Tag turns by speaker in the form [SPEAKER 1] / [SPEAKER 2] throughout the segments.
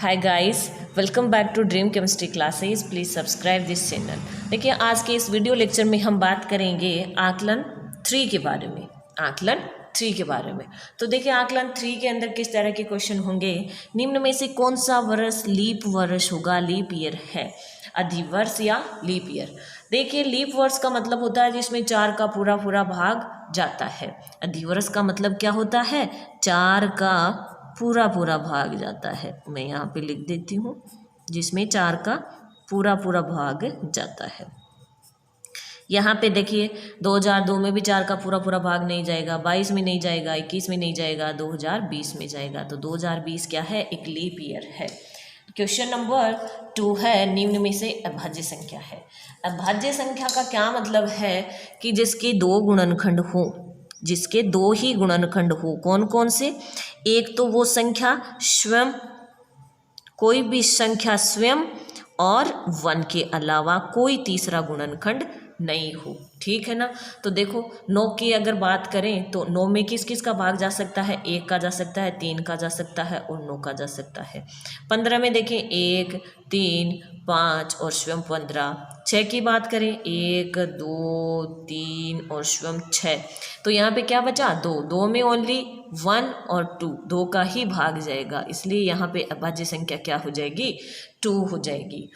[SPEAKER 1] Hi guys, welcome back to dream chemistry classes. Please subscribe this channel. देखिए, आज के इस वीडियो लेक्चर में हम बात करेंगे आकलन 3 के बारे में। आकलन 3 के बारे में। तो देखिए, आकलन 3 के अंदर किस तरह के क्वेश्चन होंगे। निम्न में से कौन सा वर्ष लीप वर्ष होगा, लीप ईयर है, अधिवर्ष या लीप ईयर। देखिए, लीप वर्ष का मतलब होता है जिसमें 4 का पूरा पूरा भाग जाता है। अधिवर्ष का मतलब क्या होता है, 4 का पूरा पूरा भाग जाता है। मैं यहाँ पे लिख देती हूँ, जिसमें 4 का पूरा पूरा भाग जाता है। यहाँ पे देखिए, 2002 में भी 4 का पूरा पूरा भाग नहीं जाएगा, 22 में नहीं जाएगा, 21 में नहीं जाएगा, 2020 में जाएगा। तो 2020 क्या है, एक लीप ईयर है। क्वेश्चन नंबर 2 है, निम्न में से अभाज्य संख्या है। अभाज्य संख्या का क्या मतलब है कि जिसके 2 गुणनखंड हो, जिसके 2 ही गुणनखंड हो। कौन कौन से, एक तो वो संख्या स्वयं, कोई भी संख्या स्वयं, और 1 के अलावा कोई तीसरा गुणनखंड नहीं हो। ठीक है ना। तो देखो, 9 की अगर बात करें तो 9 में किस किस का भाग जा सकता है, 1 का जा सकता है, 3 का जा सकता है और 9 का जा सकता है। 15 में देखें 1, 3, 5 और स्वयं 15। 6 की बात करें 1, 2, 3 और स्वयं 6। तो यहाँ पे क्या बचा, 2। 2 में ओनली 1 और 2, 2 का ही भाग जाएगा, इसलिए यहाँ पे अभाज्य संख्या क्या हो जाएगी, 2 हो जाएगी।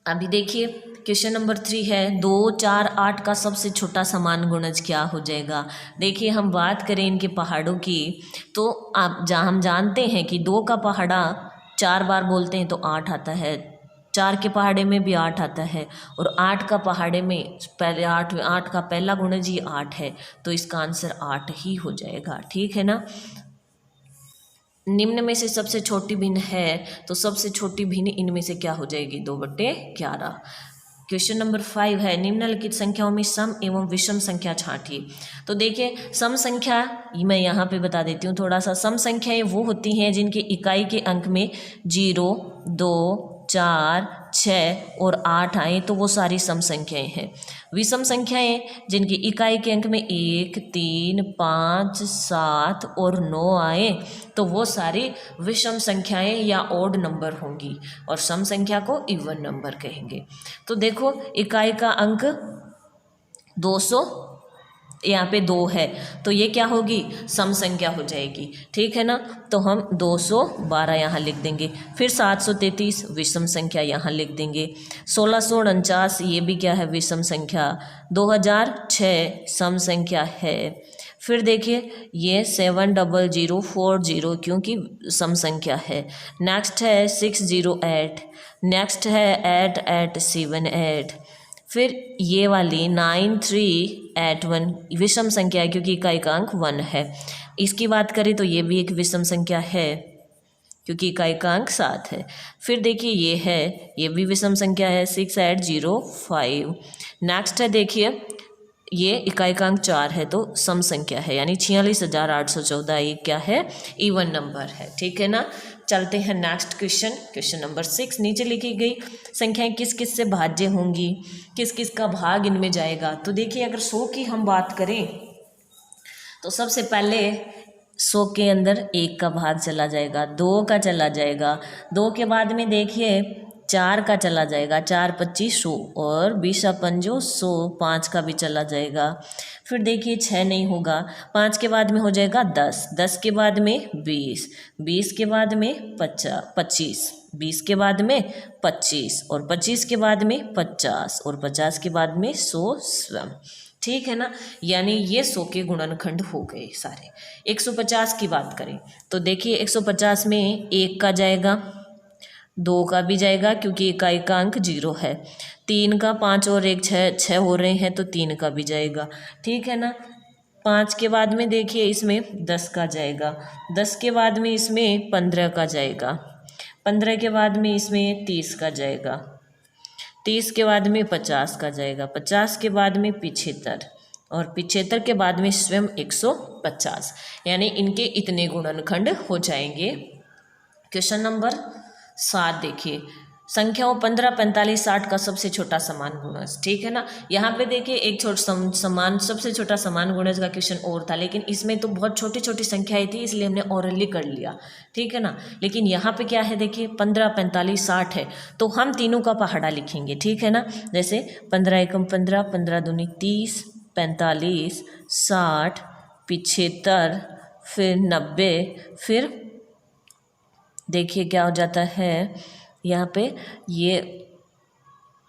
[SPEAKER 1] अभी देखिए, क्वेश्चन नंबर 3 है, 2, 4, 8 का सबसे छोटा समान गुणज क्या हो जाएगा। देखिए, हम बात करें इनके पहाड़ों की, तो आप हम जानते हैं कि 2 का पहाड़ा 4 बार बोलते हैं तो 8 आता है, 4 के पहाड़े में भी 8 आता है, और 8 का पहाड़े में पहले 8 का पहला गुणज ही 8 है, तो इसका आंसर 8 ही हो जाएगा। ठीक है ना। निम्न में से सबसे छोटी भिन्न है, तो सबसे छोटी भिन्न इनमें से क्या हो जाएगी, 2/11। क्वेश्चन नंबर 5 है, निम्नलिखित संख्याओं में सम एवं विषम संख्या छांटिए। तो देखिए, सम संख्या मैं यहाँ पे बता देती हूँ थोड़ा सा। सम संख्याएं वो होती हैं जिनके इकाई के अंक में 0, 2, 4, 6 और 8 आए, तो वो सारी सम संख्याएं हैं। विषम संख्याएं जिनकी इकाई के अंक में 1, 3, 5, 7 और 9 आए, तो वो सारी विषम संख्याएं या ओड नंबर होंगी, और सम संख्या को इवन नंबर कहेंगे। तो देखो, इकाई का अंक 200, यहाँ पे 2 है, तो ये क्या होगी, सम संख्या हो जाएगी। ठीक है ना। तो हम 212 यहाँ लिख देंगे। फिर 733 विषम संख्या यहाँ लिख देंगे। 1649 ये भी क्या है, विषम संख्या। 2006 सम संख्या है। फिर देखिए, ये 70040 क्योंकि सम संख्या है। नेक्स्ट है 608, नेक्स्ट है 8878। फिर ये वाली 9381 विषम संख्या है क्योंकि इकाई का अंक 1 है। इसकी बात करें तो ये भी एक विषम संख्या है क्योंकि इकाई का अंक 7 है। फिर देखिए, ये है, ये भी विषम संख्या है, 6805। नेक्स्ट है, देखिए, ये इकाई का अंक 4 है, तो सम संख्या है, यानी 46814। ये क्या है, इवन नंबर है। ठीक है ना। चलते हैं नेक्स्ट क्वेश्चन, क्वेश्चन नंबर 6। नीचे लिखी गई संख्याएं किस किस से भाज्य होंगी, किस किस का भाग इनमें जाएगा। तो देखिए, अगर 100 की हम बात करें तो सबसे पहले 100 के अंदर 1 का भाग चला जाएगा, 2 का चला जाएगा, 2 के बाद में देखिए 4 का चला जाएगा, 4 25 100 और 20 पंजो 100, 5 का भी चला जाएगा। फिर देखिए 6 नहीं होगा, 5 के बाद में हो जाएगा 10, 10 के बाद में 20, 20 के बाद में 25, 20 के बाद में 25 और 25 के बाद में 50 और 50 के बाद में 100 स्वयं। ठीक है ना। यानी ये 100 के गुणनखंड हो गए सारे। 150 की बात करें तो देखिए, 150 में 1 का जाएगा, 2 का भी जाएगा क्योंकि इकाई का अंक 0 है, 3 का, 5 और 1 6 हो रहे हैं, तो 3 का भी जाएगा। ठीक है ना। 5 के बाद में देखिए इसमें 10 का जाएगा, 10 के बाद में इसमें 15 का जाएगा, 15 के बाद में इसमें 30 का जाएगा, 30 के बाद में 50 का जाएगा, 50 के बाद में 75 और 75 के बाद में स्वयं 150। यानी इनके इतने गुणनखंड हो जाएंगे। क्वेश्चन नंबर 7 देखिए, संख्याओं 15, 45, 60 का सबसे छोटा समान गुणज, ठीक है ना। यहाँ पे देखिए एक समान सबसे छोटा समान गुणज का क्वेश्चन और था, लेकिन इसमें तो बहुत छोटी छोटी संख्याएं थी, इसलिए हमने ओरली कर लिया, ठीक है ना। लेकिन यहाँ पे क्या है देखिए 15, 45, 60 है, तो हम तीनों का पहाड़ा लिखेंगे, ठीक है ना। जैसे 15 एकम 15, 15 दूनी 30, 45, 60, 75, फिर 90, फिर देखिए क्या हो जाता है यहाँ पे, ये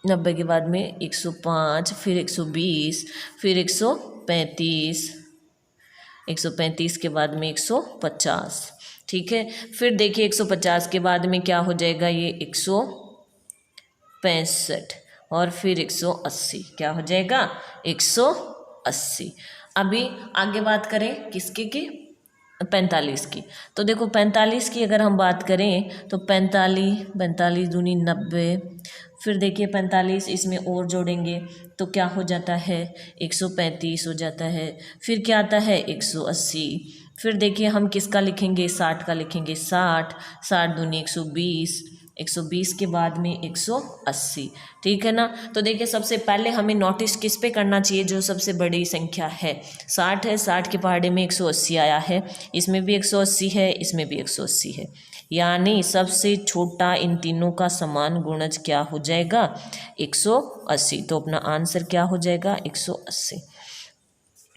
[SPEAKER 1] 90 के बाद में 105, फिर 120, फिर 135, 135 के बाद में 150, ठीक है। फिर देखिए 150 के बाद में क्या हो जाएगा, ये 165 और फिर 180, क्या हो जाएगा 180। अभी आगे बात करें किसकी की, 45 की। तो देखो 45 की अगर हम बात करें तो 45 दूनी 90, फिर देखिए 45 इसमें और जोड़ेंगे तो क्या हो जाता है 135 हो जाता है, फिर क्या आता है 180, फिर देखिए हम किसका लिखेंगे 60 का लिखेंगे, 60 दूनी 120, 120 के बाद में 180, ठीक है ना। तो देखिए सबसे पहले हमें नोटिस किस पे करना चाहिए, जो सबसे बड़ी संख्या है 60 है, 60 के पहाड़े में 180 आया है, इसमें भी 180 है, इसमें भी 180 है, यानी सबसे छोटा इन तीनों का समान गुणज क्या हो जाएगा 180। तो अपना आंसर क्या हो जाएगा 180।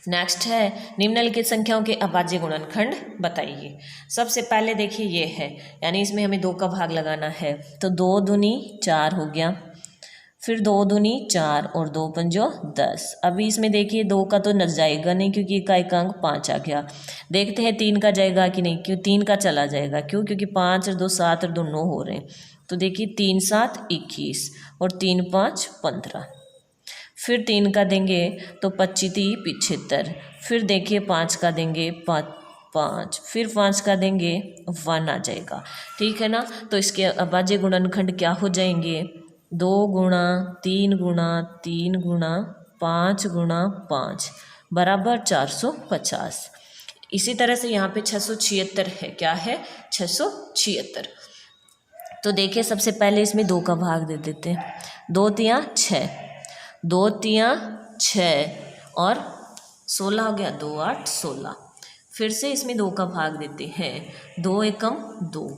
[SPEAKER 1] नेक्स्ट है निम्नलिखित संख्याओं के अभाज्य गुणनखंड बताइए। सबसे पहले देखिए ये है, यानी इसमें हमें 2 का भाग लगाना है, तो 2 दूनी 4 हो गया, फिर 2 दूनी 4 और 2 पंजो 10। अभी इसमें देखिए 2 का तो न जाएगा नहीं, क्योंकि का एक अंक 5 आ गया। देखते हैं 3 का जाएगा कि नहीं, क्यों 3 का चला जाएगा, क्यों क्योंकि 5 और 2 7 और 2 9 हो रहे हैं। तो देखिए 3 7 21 और 3 5 15, फिर 3 का देंगे तो 25 75, फिर देखिए 5 का देंगे 5, फिर 5 का देंगे 1 आ जाएगा, ठीक है ना। तो इसके अभाज्य गुणनखंड क्या हो जाएंगे, 2 गुणा 3 गुणा 3 गुणा 5 गुणा 5 बराबर 450। इसी तरह से यहाँ पे 676 है, क्या है 676। तो देखिए सबसे पहले इसमें 2 का भाग दे देते हैं, 2 तिया 6, 2 तिया 6 और 16 हो गया, 2 8 16। फिर से इसमें 2 का भाग देते हैं, 2 एकम 2,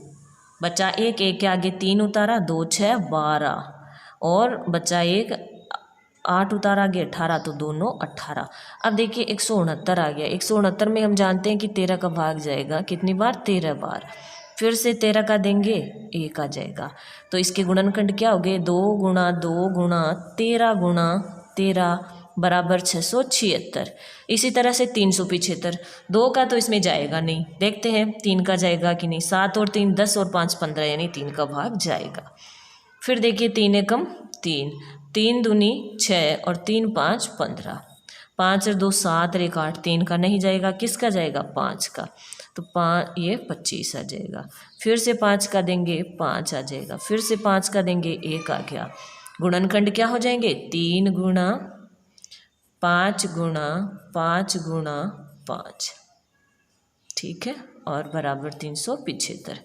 [SPEAKER 1] बचा 1, 1 के आगे 3 उतारा, 2 6 12 और बचा 1 8 उतारा आगे 18, तो 2 9 18। अब देखिए 169 आ गया, 169 में हम जानते हैं कि 13 का भाग जाएगा कितनी बार, 13 बार। फिर से 13 का देंगे 1 आ जाएगा। तो इसके गुणनखंड क्या हो गए, 2 गुणा 2 गुणा 13 गुणा 13 बराबर 676। इसी तरह से 375, 2 का तो इसमें जाएगा नहीं, देखते हैं 3 का जाएगा कि नहीं, 7 और 3 10 और 5 15, यानी 3 का भाग जाएगा। फिर देखिए 3 एकम 3, 3 दूनी 6 और 3 5 15, 5 और 2 7 और 1 8, 3 का नहीं जाएगा, किसका जाएगा 5 का, तो 5 ये 25 आ जाएगा। फिर से 5 का देंगे 5 आ जाएगा, फिर से 5 का देंगे 1 आ गया। गुणनखंड क्या हो जाएंगे, 3 गुणा 5 गुणा 5 गुणा 5, ठीक है, और बराबर 375।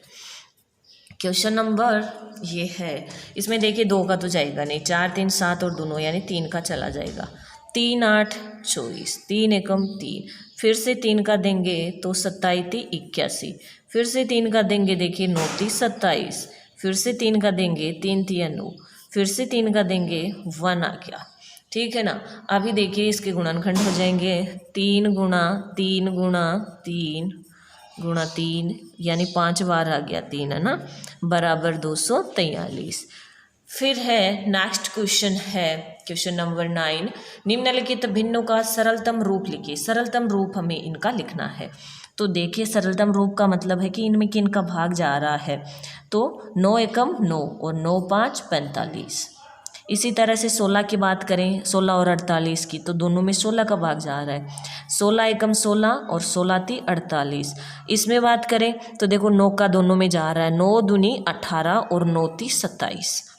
[SPEAKER 1] क्वेश्चन नंबर ये है, इसमें देखिए 2 का तो जाएगा नहीं, 4 3 7 और दोनों, यानी 3 का चला जाएगा, 3 8 24, 3 एकम 3, फिर से 3 का देंगे तो 27 81, फिर से 3 का देंगे देखिए 9 27, फिर से 3 का देंगे 3 3 9, फिर से 3 का देंगे 1 आ गया, ठीक है ना। अभी देखिए इसके गुणनखंड हो जाएंगे, 3 गुणा 3 गुणा 3 गुणा 3, यानी 5 बार आ गया 3, है ना, बराबर 243। फिर है नेक्स्ट क्वेश्चन है क्वेश्चन नंबर 9, निम्नलिखित भिन्नों का सरलतम रूप लिखिए। सरलतम रूप हमें इनका लिखना है। तो देखिए सरलतम रूप का मतलब है कि इनमें किन का भाग जा रहा है, तो 9 एकम 9 और 9 5 45। इसी तरह से 16 की बात करें, 16 और 48 की, तो दोनों में 16 का भाग जा रहा है, 16 एकम 16 और 16 ती 48। इसमें बात करें तो देखो 9 का दोनों में जा रहा है, 9 दूनी 18 और 9 ती 27।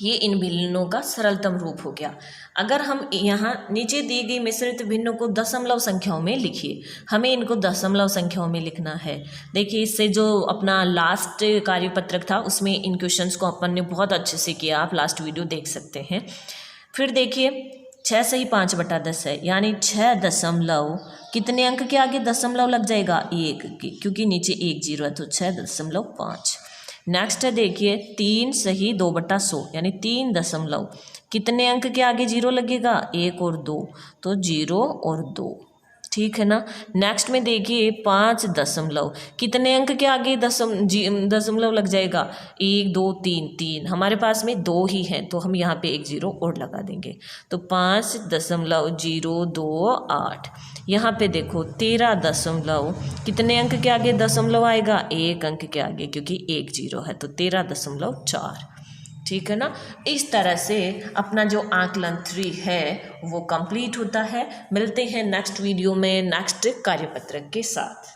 [SPEAKER 1] ये इन भिन्नों का सरलतम रूप हो गया। अगर हम यहाँ नीचे दी गई मिश्रित भिन्नों को दशमलव संख्याओं में लिखिए, हमें इनको दशमलव संख्याओं में लिखना है। देखिए इससे जो अपना लास्ट कार्यपत्रक था उसमें इन क्वेश्चंस को अपन ने बहुत अच्छे से किया, आप लास्ट वीडियो देख सकते हैं। फिर देखिए 6 सही 5/10 है, यानी 6 दशमलव कितने अंक के आगे दशमलव लग जाएगा, 1 के, क्योंकि नीचे 1 0 है तो 6.5। नेक्स्ट है देखिए 3 सही 2/100, यानी 3 दशमलव कितने अंक के आगे 0 लगेगा, 1 और 2, तो 0 और 2, ठीक है ना। नेक्स्ट में देखिए 5 दशमलव कितने अंक के आगे दशमलव लग जाएगा, 1 2 3, 3 हमारे पास में 2 ही हैं तो हम यहाँ पे 1 0 और लगा देंगे, तो 5.028। यहाँ पे देखो 13 दशमलव कितने अंक के आगे दशमलव आएगा, 1 अंक के आगे, क्योंकि 1 0 है तो 13.4, ठीक है ना। इस तरह से अपना जो आकलन 3 है वो कंप्लीट होता है। मिलते हैं नेक्स्ट वीडियो में नेक्स्ट कार्यपत्रक के साथ।